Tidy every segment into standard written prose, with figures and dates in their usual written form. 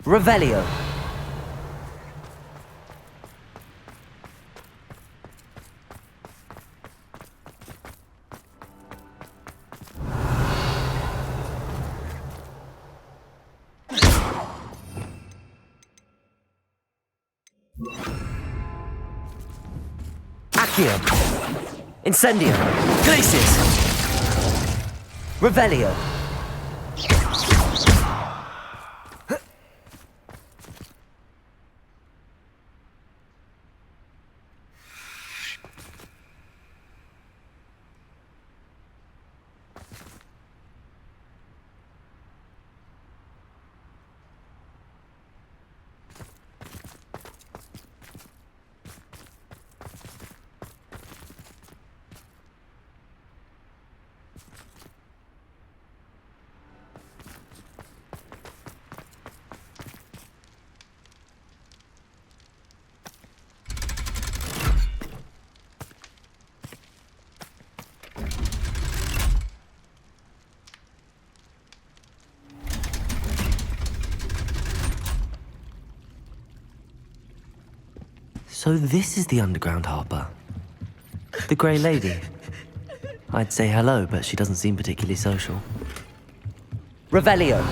Revelio. Accio. Incendio. Glacis. Revelio. So this is the underground harbour. The Grey Lady. I'd say hello, but she doesn't seem particularly social. Revelio.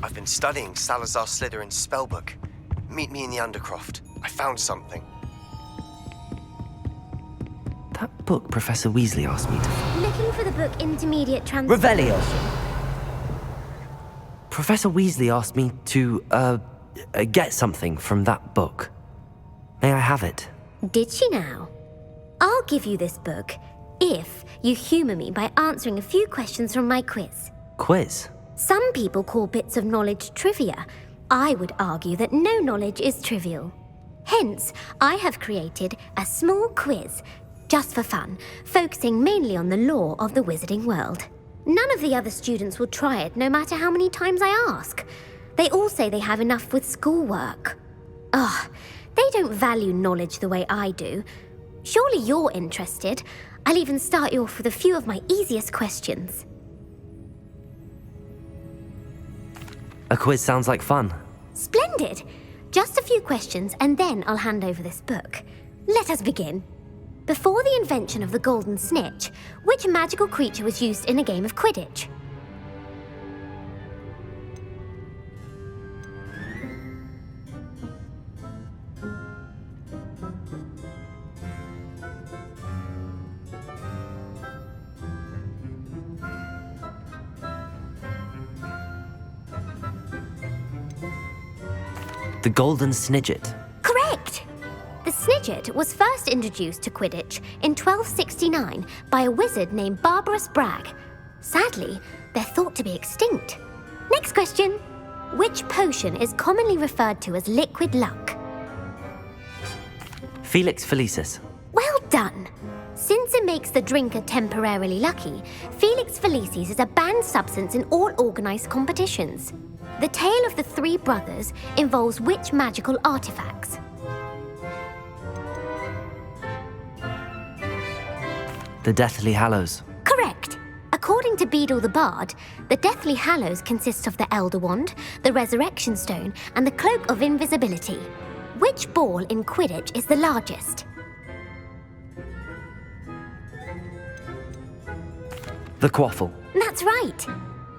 I've been studying Salazar Slytherin's spellbook. Meet me in the Undercroft. I found something. That book Professor Weasley asked me to... Looking for the book Intermediate Transfer. Revelio. Professor Weasley asked me to, get something from that book. May I have it? Did she now? I'll give you this book if you humour me by answering a few questions from my quiz. Quiz? Some people call bits of knowledge trivia. I would argue that no knowledge is trivial. Hence, I have created a small quiz, just for fun, focusing mainly on the lore of the wizarding world. None of the other students will try it, no matter how many times I ask. They all say they have enough with schoolwork. Ugh, they don't value knowledge the way I do. Surely you're interested. I'll even start you off with a few of my easiest questions. A quiz sounds like fun. Splendid! Just a few questions and then I'll hand over this book. Let us begin. Before the invention of the golden snitch, which magical creature was used in a game of Quidditch? The Golden Snidget. Correct! The Snidget was first introduced to Quidditch in 1269 by a wizard named Barbarous Bragg. Sadly, they're thought to be extinct. Next question. Which potion is commonly referred to as liquid luck? Felix Felicis. Well done! Since it makes the drinker temporarily lucky, Felix Felicis is a banned substance in all organised competitions. The tale of the three brothers involves which magical artifacts? The Deathly Hallows. Correct. According to Beedle the Bard, the Deathly Hallows consists of the Elder Wand, the Resurrection Stone, and the Cloak of Invisibility. Which ball in Quidditch is the largest? The quaffle. That's right.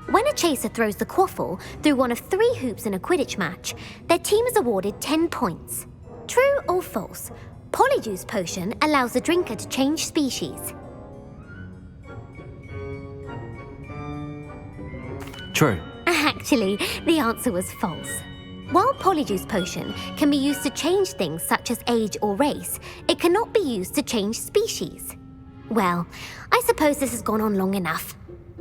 When a chaser throws the quaffle through one of 3 hoops in a Quidditch match, their team is awarded 10 points. True or false? Polyjuice Potion allows the drinker to change species. True. Actually, the answer was false. While Polyjuice Potion can be used to change things such as age or race, it cannot be used to change species. Well, I suppose this has gone on long enough.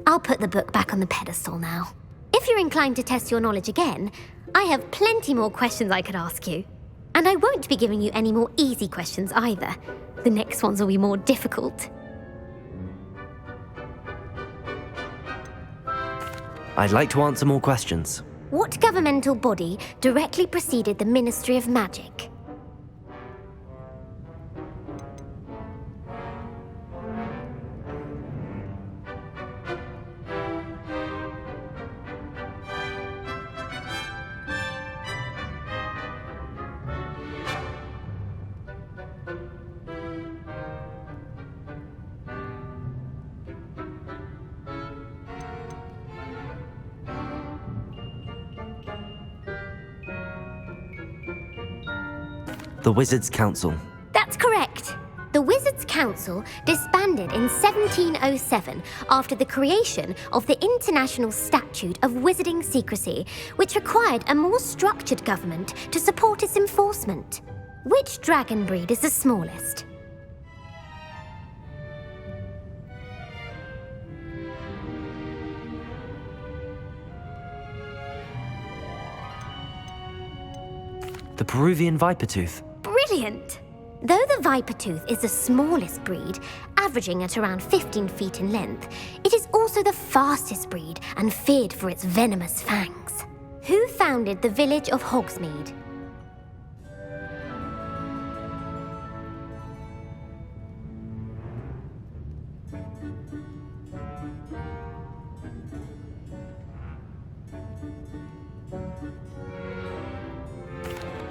I'll put the book back on the pedestal now. If you're inclined to test your knowledge again, I have plenty more questions I could ask you. And I won't be giving you any more easy questions either. The next ones will be more difficult. I'd like to answer more questions. What governmental body directly preceded the Ministry of Magic? The Wizards' Council. That's correct. The Wizards' Council disbanded in 1707 after the creation of the International Statute of Wizarding Secrecy, which required a more structured government to support its enforcement. Which dragon breed is the smallest? The Peruvian Vipertooth. Brilliant! Though the Vipertooth is the smallest breed, averaging at around 15 feet in length, it is also the fastest breed and feared for its venomous fangs. Who founded the village of Hogsmeade?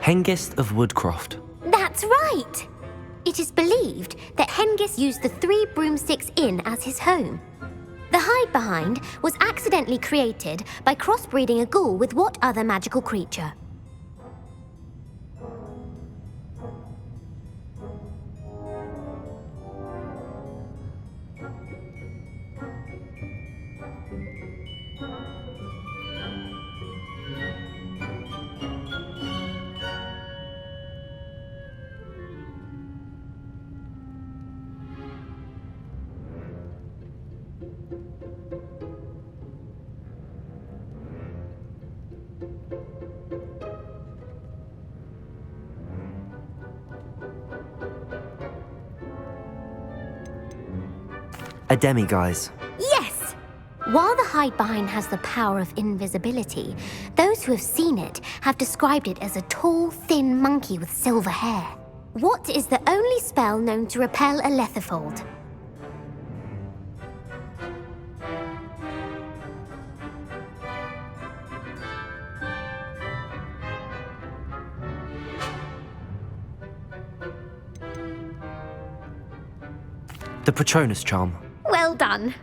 Hengist of Woodcroft. That's right! It is believed that Hengist used the 3 Broomsticks Inn as his home. The hide behind was accidentally created by crossbreeding a ghoul with what other magical creature? A demiguise. Yes! While the hide behind has the power of invisibility, those who have seen it have described it as a tall, thin monkey with silver hair. What is the only spell known to repel a lethifold? The Patronus Charm. Well done.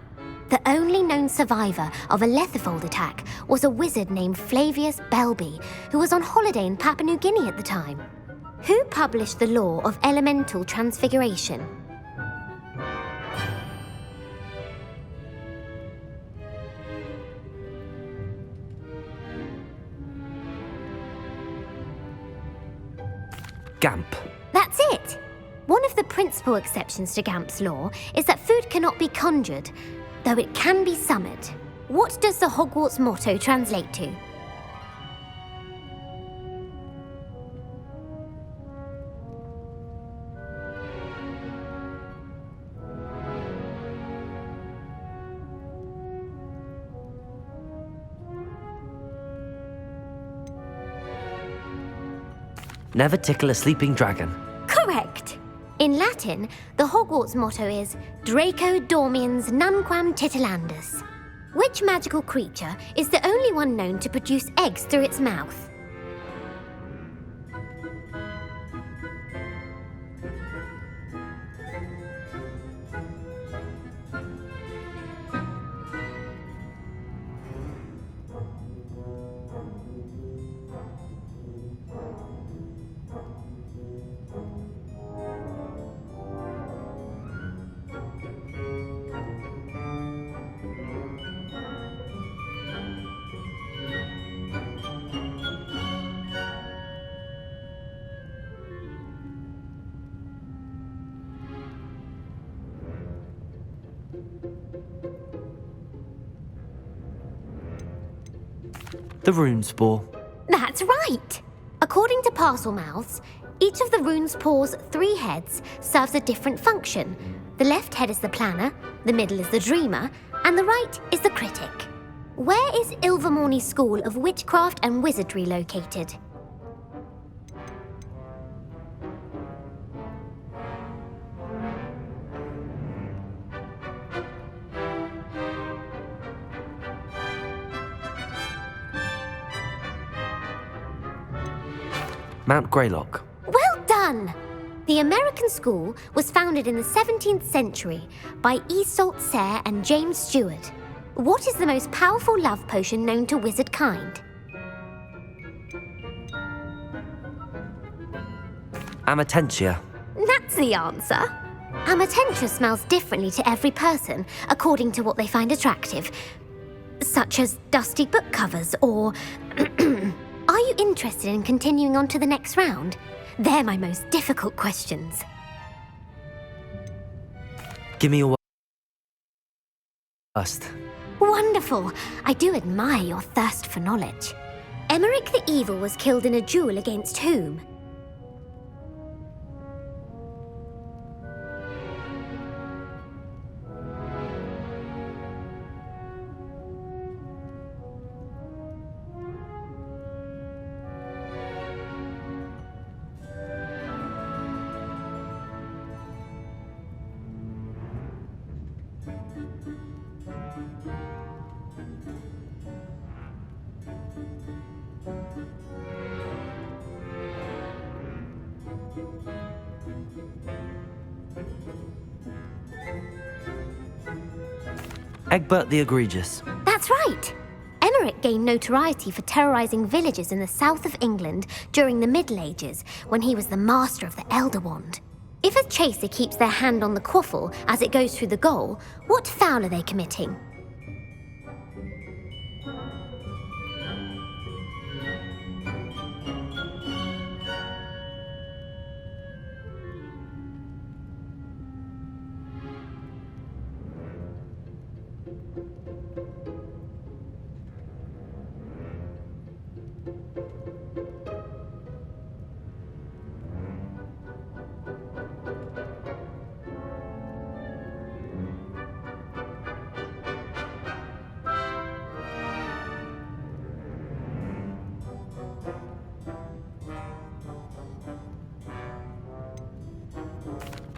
The only known survivor of a lethifold attack was a wizard named Flavius Belby, who was on holiday in Papua New Guinea at the time. Who published the law of elemental transfiguration? Gamp. That's it! One of the principal exceptions to Gamp's law is that food cannot be conjured, though it can be summoned. What does the Hogwarts motto translate to? Never tickle a sleeping dragon. Correct! In Latin, the Hogwarts motto is Draco Dormiens Nunquam Titilandus. Which magical creature is the only one known to produce eggs through its mouth? The rune spore. That's right! According to Parselmouths, each of the rune spore's 3 heads serves a different function. The left head is the planner, the middle is the dreamer, and the right is the critic. Where is Ilvermorny School of Witchcraft and Wizardry located? Mount Greylock. Well done! The American school was founded in the 17th century by Iseult Sayre and James Stewart. What is the most powerful love potion known to wizard kind? Amatentia. That's the answer. Amatentia smells differently to every person according to what they find attractive, such as dusty book covers or... Are you interested in continuing on to the next round? They're my most difficult questions. Give me your first. Wonderful! I do admire your thirst for knowledge. Emmerich the Evil was killed in a duel against whom? Egbert the Egregious. That's right! Emmerich gained notoriety for terrorizing villages in the south of England during the Middle Ages when he was the master of the Elder Wand. If a chaser keeps their hand on the quaffle as it goes through the goal, what foul are they committing?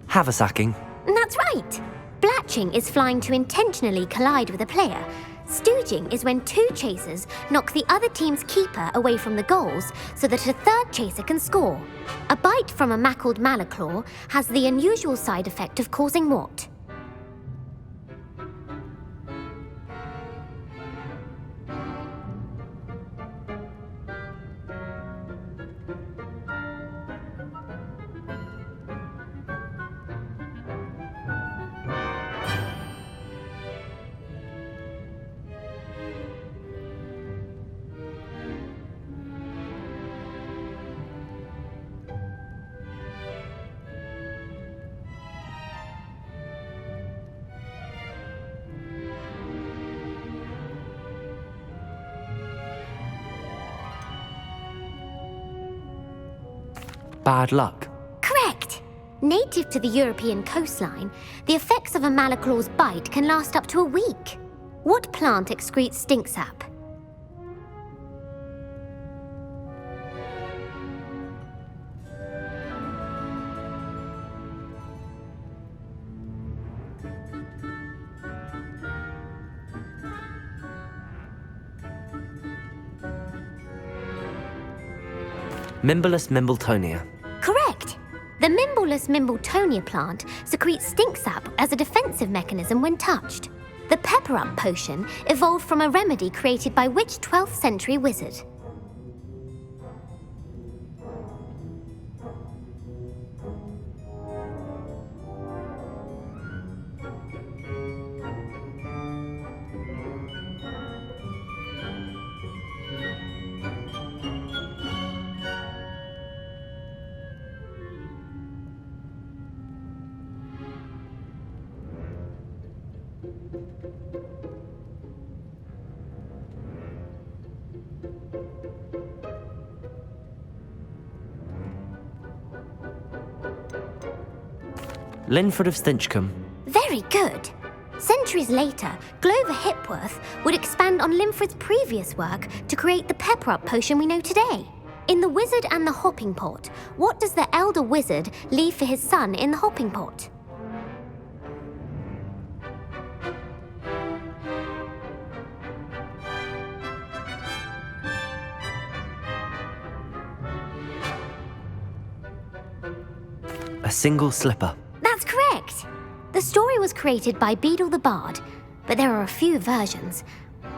Haversacking. That's right! Blatching is flying to intentionally collide with a player. Stooging is when 2 chasers knock the other team's keeper away from the goals so that a third chaser can score. A bite from a mackled malaclaw has the unusual side effect of causing what? Bad luck. Correct! Native to the European coastline, the effects of a malaclaw's bite can last up to a week. What plant excretes stink sap? Mimblelus Mimbletonia. Correct! The Mimblelus Mimbletonia plant secretes stink sap as a defensive mechanism when touched. The Pepper Up potion evolved from a remedy created by which 12th century wizard? Linford of Stinchcombe. Very good. Centuries later, Glover Hipworth would expand on Linford's previous work to create the pepper-up potion we know today. In The Wizard and the Hopping Pot, what does the elder wizard leave for his son in the hopping pot? A single slipper. That's correct. The story was created by Beadle the Bard, but there are a few versions.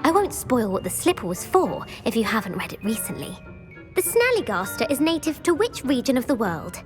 I won't spoil what the slipper was for if you haven't read it recently. The Snallygaster is native to which region of the world?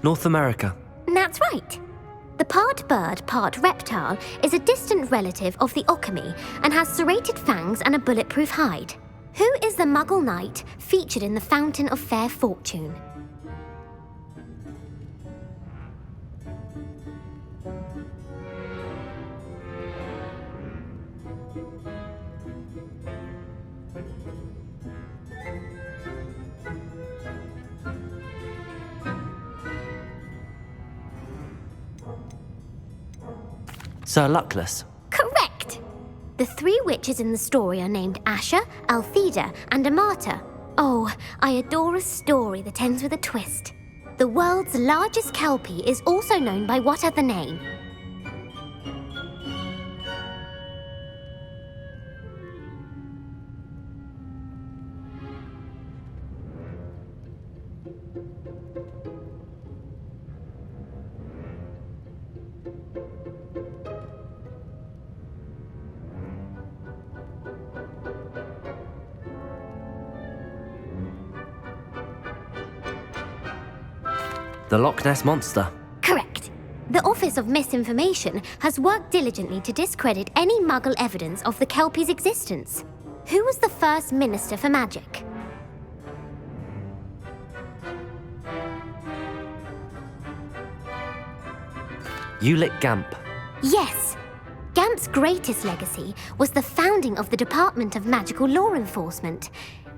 North America. That's right. The part bird, part reptile is a distant relative of the Occamy and has serrated fangs and a bulletproof hide. Who is the Muggle knight featured in the Fountain of Fair Fortune? Sir Luckless. Correct! The three witches in the story are named Asher, Altheda, and Amata. Oh, I adore a story that ends with a twist. The world's largest kelpie is also known by what other name? The Loch Ness Monster. Correct. The Office of Misinformation has worked diligently to discredit any Muggle evidence of the Kelpie's existence. Who was the first Minister for Magic? Ulick Gamp. Yes. Gamp's greatest legacy was the founding of the Department of Magical Law Enforcement.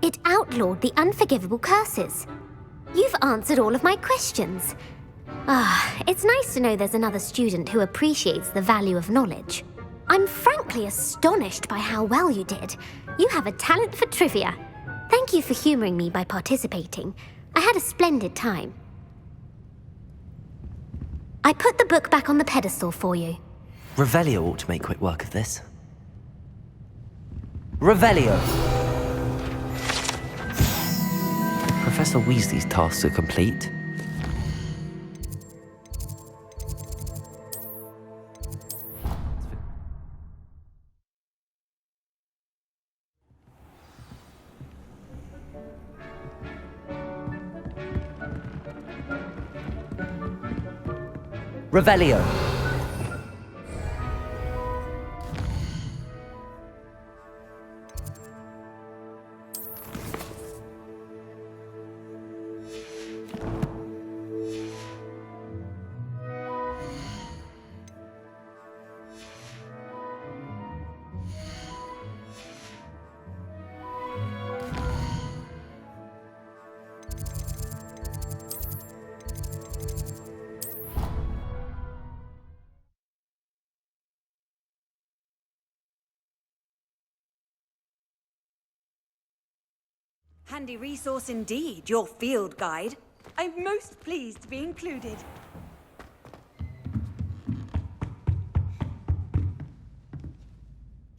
It outlawed the unforgivable curses. You've answered all of my questions. It's nice to know there's another student who appreciates the value of knowledge. I'm frankly astonished by how well you did. You have a talent for trivia. Thank you for humoring me by participating. I had a splendid time. I put the book back on the pedestal for you. Revelio ought to make quick work of this. Revelio! Professor Weasley's tasks are complete. Revelio! Handy resource indeed, your field guide. I'm most pleased to be included.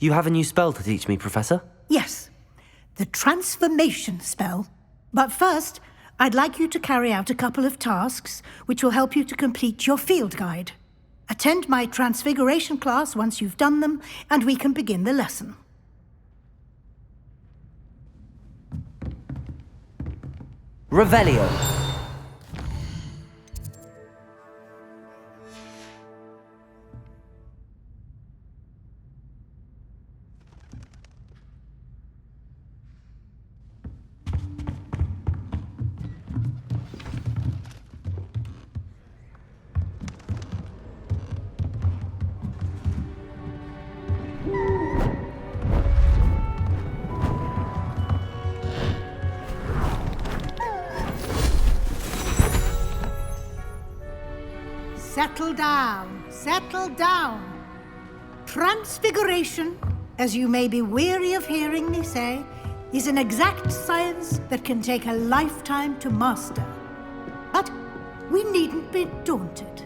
You have a new spell to teach me, Professor? Yes, the transformation spell. But first, I'd like you to carry out a couple of tasks which will help you to complete your field guide. Attend my transfiguration class once you've done them, and we can begin the lesson. Revelio. Settle down, settle down. Transfiguration, as you may be weary of hearing me say, is an exact science that can take a lifetime to master. But we needn't be daunted.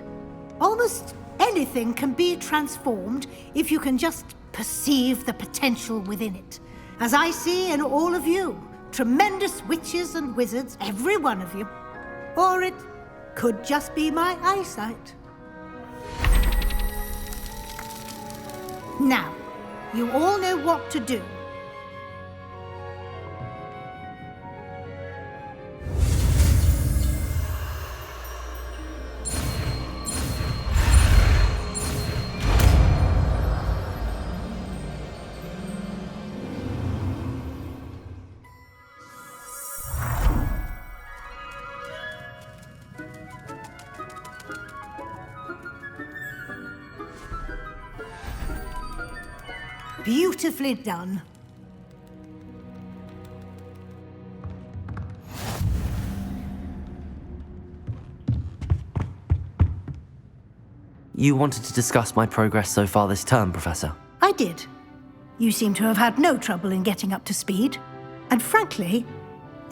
Almost anything can be transformed if you can just perceive the potential within it. As I see in all of you, tremendous witches and wizards, every one of you. Or it could just be my eyesight. Now, you all know what to do. Beautifully done. You wanted to discuss my progress so far this term, Professor? I did. You seem to have had no trouble in getting up to speed. And frankly,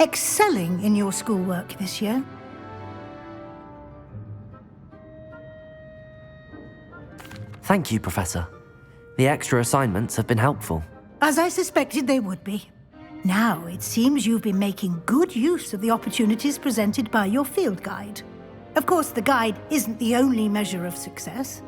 excelling in your schoolwork this year. Thank you, Professor. The extra assignments have been helpful. As I suspected they would be. Now, it seems you've been making good use of the opportunities presented by your field guide. Of course, the guide isn't the only measure of success.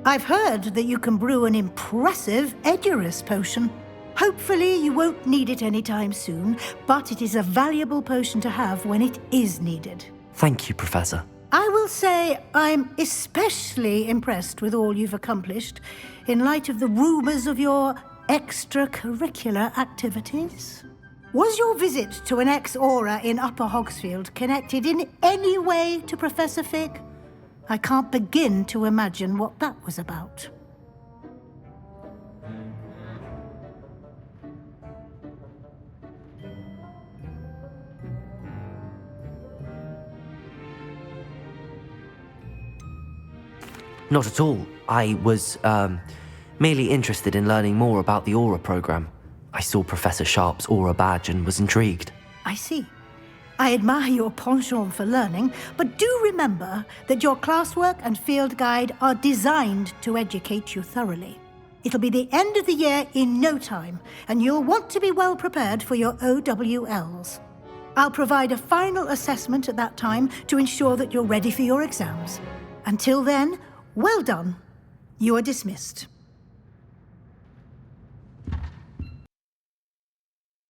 I've heard that you can brew an impressive Edurus potion. Hopefully, you won't need it anytime soon, but it is a valuable potion to have when it is needed. Thank you, Professor. I will say I'm especially impressed with all you've accomplished in light of the rumors of your extracurricular activities. Was your visit to an ex-aura in Upper Hogsfield connected in any way to Professor Fig? I can't begin to imagine what that was about. Not at all. I was, merely interested in learning more about the Aura program. I saw Professor Sharp's Aura badge and was intrigued. I see. I admire your penchant for learning, but do remember that your classwork and field guide are designed to educate you thoroughly. It'll be the end of the year in no time, and you'll want to be well prepared for your OWLs. I'll provide a final assessment at that time to ensure that you're ready for your exams. Until then, well done. You are dismissed.